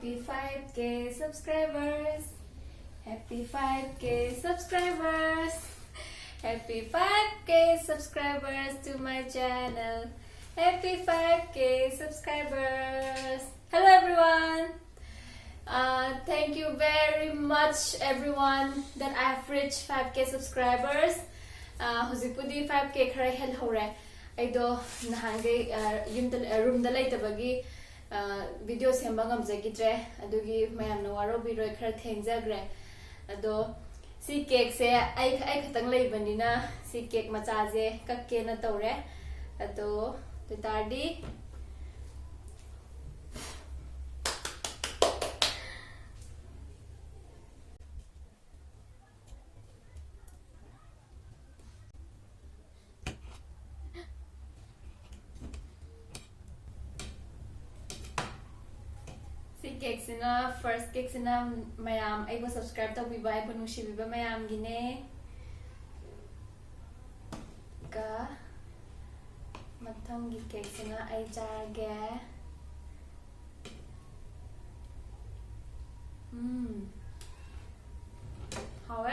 Happy 5K subscribers! Happy 5K subscribers! Happy 5K subscribers to my channel! Happy 5K subscribers! Hello everyone! Thank you very much everyone that I have reached 5K subscribers. Huzipudi 5K khara hel hore. Aido nahangai room da laitabagi video semba ngamjagidre adugi mayamna warobiroi khara thengjagre ado si cake se ai khatang leibanina si cake macha je kakke na tawre ado tutardi cake sina first cake sina mayam I go subscribe to biba I nushi biba mayam gine ka mathang gi cake sina I jage how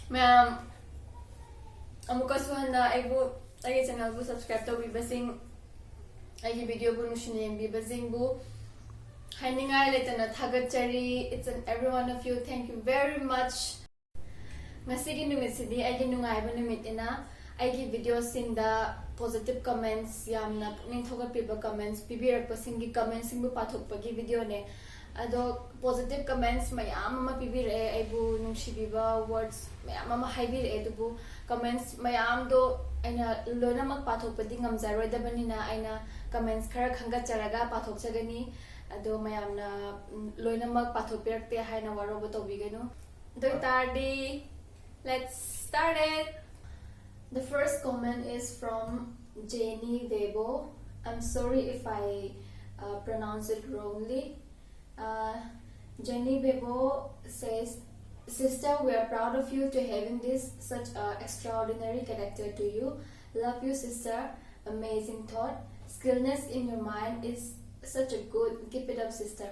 mayam amuka suhanda I go channel bu subscribe to biba sing I video bu nushine biba sing bu hainingai letana thagachari it's an every one of you thank you very much ngasigi numit sidi I nungai ba numit ina I video sing da positive comments yamna ning thoga piba comments pibirak pasing gi comments sing bu pathok pagi video ne ado positive comments mayam ama pibire I bu nungshi biba words mayam ama haibire du comments mayam do aina loina mak pathok padi ngamjaroi dabanina aina comments khara khanga charaga pathok chagani ado mayamna loina mak pathok perakte haina warobo tobiganu do tardi let's start it. The first comment is from Jenny Webo. I'm sorry if I pronounce it wrongly. Jenny Webo says, "Sister, we are proud of you to having this such extraordinary character to you. Love you, sister. Amazing thought. Skillness in your mind is such a good. Keep it up, sister."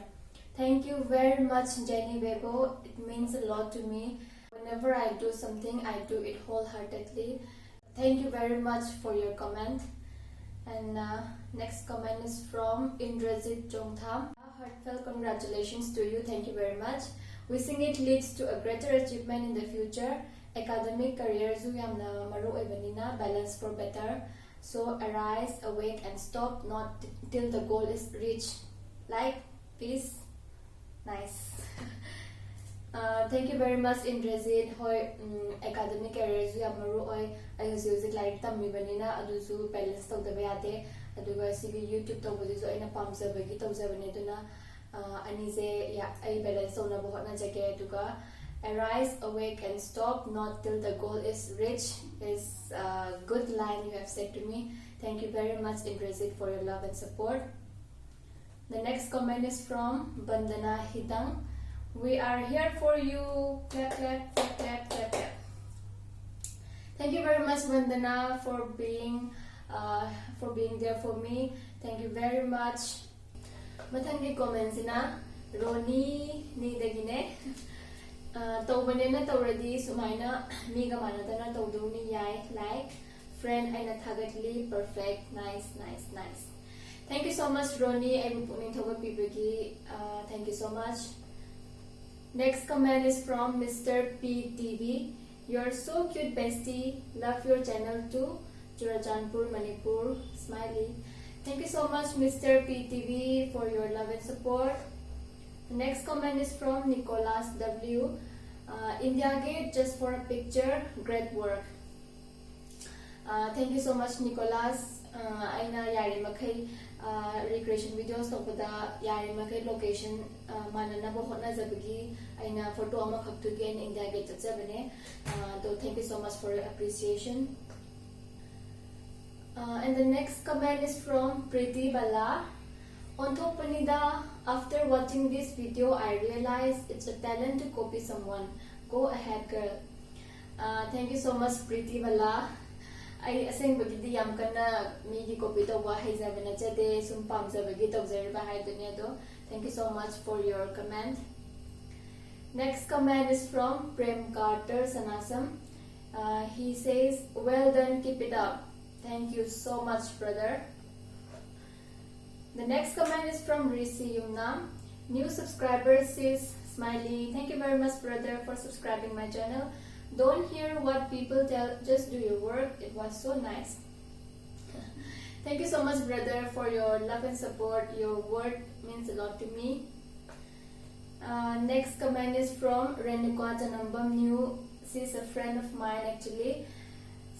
Thank you very much, Jenny Webo. It means a lot to me. Whenever I do something, I do it wholeheartedly. Thank you very much for your comment. And next comment is from Indrajit Jongtham. Heartfelt congratulations to you. Thank you very much. Wishing it leads to a greater achievement in the future. Academic career zu yamna maru ebanina balance for better. So arise, awake, and stop not till the goal is reached. Like, peace. Nice. Thank you very much Indrajit. Hoy academic career zu yamaru oi I music like tammi banina adu su balance tawdaba yate aduga sigi YouTube tawbadi zu aina pamjabagi tawjabane duna ani je ya I balance tawna bo hotna jage aduga arise, awake, and stop not till the goal is reached is a good line you have said to me. Thank you very much Indrajit for your love and support. The next comment is from Bandana Hidang. We are here for you. Clap, clap, clap, clap, clap, clap. Thank you very much, Vandana, for being there for me. Thank you very much. Mathangi comments na Roni ni dagine. Tawbane na tawradi sumaina miga manatana tawdu ni yai like friend aina thagatli perfect nice nice nice. Thank you so much, Roni. I will put in thoga pibagi. Thank you so much. Next comment is from Mr. PTV. You're so cute, bestie. Love your channel too. Churachandpur, Manipur. Smiley. Thank you so much, Mr. PTV, for your love and support. The next comment is from Nicholas W. India Gate, just for a picture. Great work. Thank you so much, Nicholas. Aina yari makai recreation videos topada yari makai location manana bo hotna jabagi aina photo ama khaktu gen India Gate chabane. So thank you so much for your appreciation. And the next comment is from Preeti Bala. On top Panida, after watching this video, I realized it's a talent to copy someone. Go ahead, girl. Thank you so much, Preeti Bala. I asengbagidi yam kana migi copy tawba haizabana chade sum pamjabagi tawjariba haidune do. Thank you so much for your comment. Next comment is from Prem Carter Sanasam. He says, well done, keep it up. Thank you so much, brother. The next comment is from Risi Yumnam. New subscriber says, smiley. Thank you very much, brother, for subscribing my channel. Don't hear what people tell, just do your work. It was so nice. Thank you so much, brother, for your love and support. Your word means a lot to me. Next comment is from Renuka Janambam New. She's a friend of mine actually.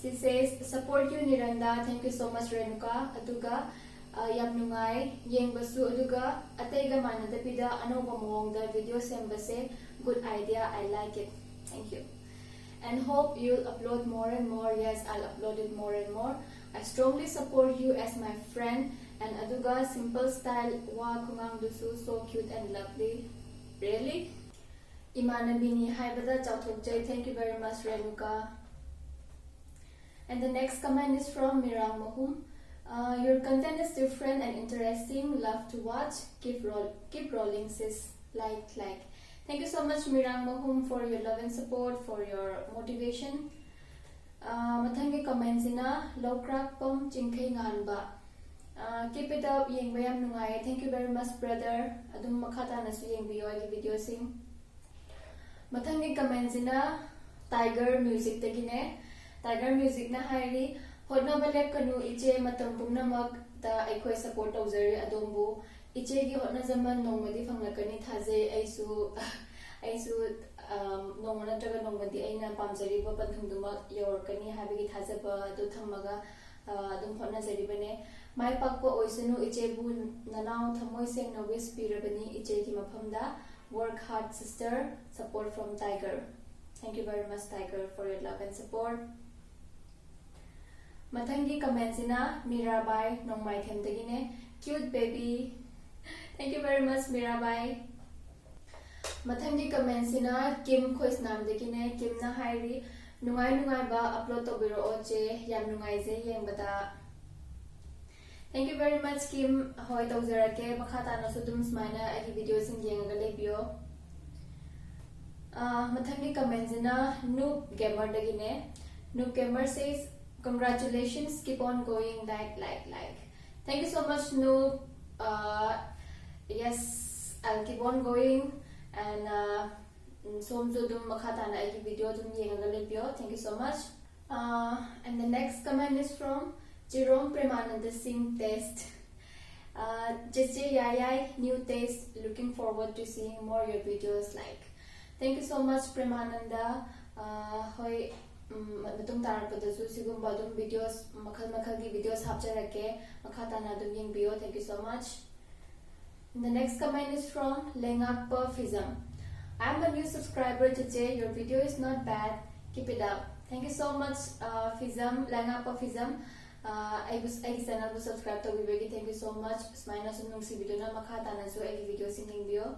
She says, support you Niranda. Thank you so much, Renuka. Aduga yam nungai yengbasu aduga ataiga manadapida anoba mawongda video sembase. Good idea, I like it. Thank you. And hope you'll upload more and more. Yes, I'll upload it more and more. I strongly support you as my friend. And aduga simple style wa kungang dusu so cute and lovely. Really? Imanabini haibada chauthokjai. Thank you very much, Renuka. And the next comment is from Mirang Mahum. Your content is different and interesting. Love to watch. Keep rolling, sis. Like. Thank you so much, Mirang Mahum, for your love and support, for your motivation. Mathangi comments ina Lokrak Pom Chingkay Nganba. Keep it up, yeng bayam nungai. Thank you very much, brother. Adum makata na su yeng biyo agi video sing. Mathangi comments ina Tiger Music tagine. Tiger Music na hairi hodna balek kanu iche matam pumnamak ta aikoi support tawjari adombu. Iche gi hotna zaman nongmadi fanglakani thaje aisu nongmana traga nongmadi aina pamjari ba panthungduma yorkani habigi thajaba adu thamaga adum hotna jaribane mai pakpa oisanu iche bu nanau thamoi sengna wish pirabani iche gi maphamda. Work hard, sister. Support from Tiger. Thank you very much, Tiger, for your love and support. Mathangi comments ina Mirabai Nongmai Themdagine. Cute baby. Thank you very much, Mirabai. Mathangi comments ina Kim Khoisnam Dagine. Kim na hairi nungai ba upload tobiro oche yam nungai je yengbada. Thank you very much, Kim. Hoi tawjarake makhata na sudum smaina agi videos in yengaga lebiyo. Mathangi comments ina Noob Gamer Dagine. Noob Gamer says, congratulations, keep on going, like. Thank you so much, Noob. Yes, I'll keep on going, and somjo dum makata na agi video dum yengaga lebiyo. Thank you so much. And the next comment is from Jerome Premananda Singh Test. Jeje Yayai, new taste. Looking forward to seeing more your videos. Like, thank you so much, Premananda. Hoi matung tarapadasu sigumba dum videos makal gi videos hapjarake makata na dum yengbiyo. Thank you so much. The next comment is from Lengakpa Fizam. I'm a new subscriber today. Your video is not bad. Keep it up. Thank you so much, Fizam, Lengakpa Fizam. I channel to subscribe to Viveki. Thank you so much. Smaina sunung si video na makata na so egi video singing bio.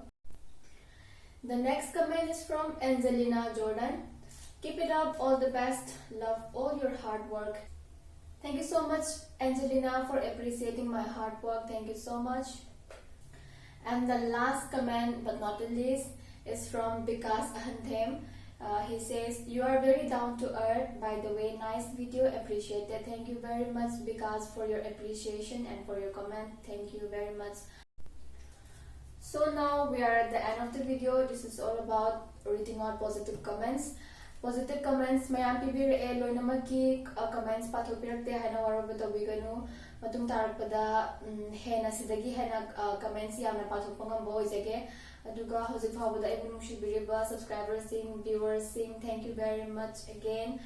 The next comment is from Angelina Jordan. Keep it up, all the best. Love all your hard work. Thank you so much, Angelina, for appreciating my hard work. Thank you so much. And the last comment, but not the least, is from Vikas Ahanthem. He says, you are very down to earth. By the way, nice video, appreciated. Thank you very much, Vikas, for your appreciation and for your comment. Thank you very much. So now we are at the end of the video. This is all about reading out positive comments. Positive comments mayam pibire loinamaki comments pathopirakte haina waroba tobiganu matung tarakpada hena sidagi hena comments yamna pathokpa ngamba oijage aduga hojik phawada ibu nungshibiriba subscribers sing viewers sing, thank you very much again.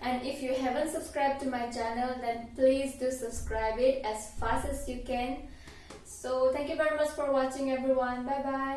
And if you haven't subscribed to my channel, then please do subscribe it as fast as you can. So thank you very much for watching, everyone. Bye bye.